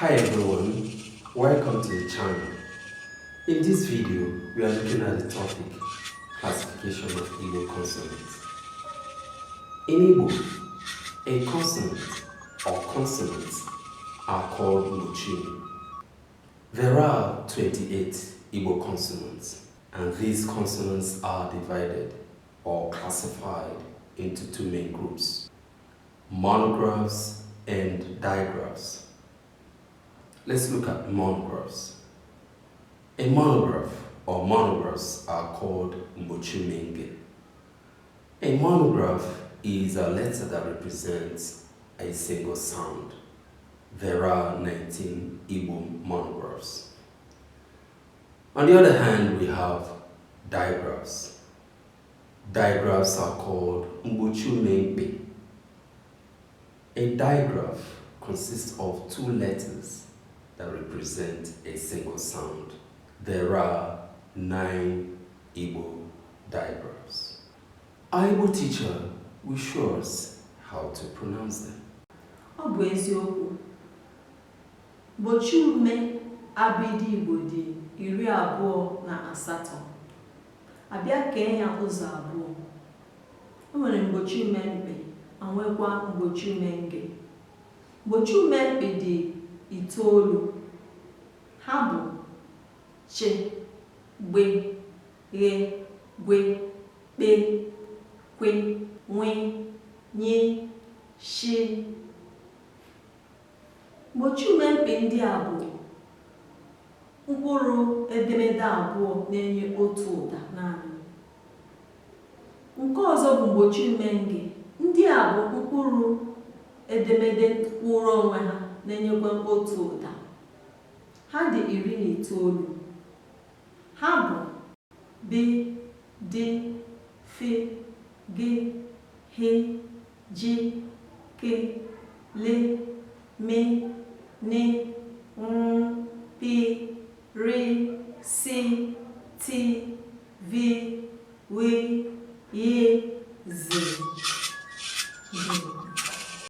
Hi everyone, welcome to the channel. In this video, we are looking at the topic, classification of Igbo consonants. In Igbo, a consonant or consonants are called mochimi. There are 28 Igbo consonants, and these consonants are divided or classified into two main groups, monographs and digraphs. Let's look at monographs. A monograph or monographs are called mochimenge. A monograph is a letter that represents a single sound. There are 19 Igbo monographs. On the other hand, we have digraphs. Digraphs are called mbochumengbe. A digraph consists of two letters that represent a single sound. There are 9 Igbo digraphs. Our Igbo teacher will show us how to pronounce them. Ọ bụ eziokwu. Mgbochiume abịdị Igbo dị 28. Abịa kee ya ụzọ abụọ. E nwere mgbochiume mkpe, nwekwa mgbochiume nge. Mgbochiume mkpe dị 9. Ha bụ che, gbe, ghe, gwe, kpe, kwe, nwe, nye, shi. Mgbochiume mkpe ndị a bụ mkpụrụ edemede abụọ na-enye otu ụda naanị. Nke ọzọ bụ mgbochiume nge. Ndị a bụ mkpụrụ edemede kwụrụ onwe ha na-enyekwa otu ụda. Ha dị 19. Ha bụ bi, di, fi, gi, he, ji, ke, le, me, ne, pi, ri, si, ti, vi, wi, ye, zi.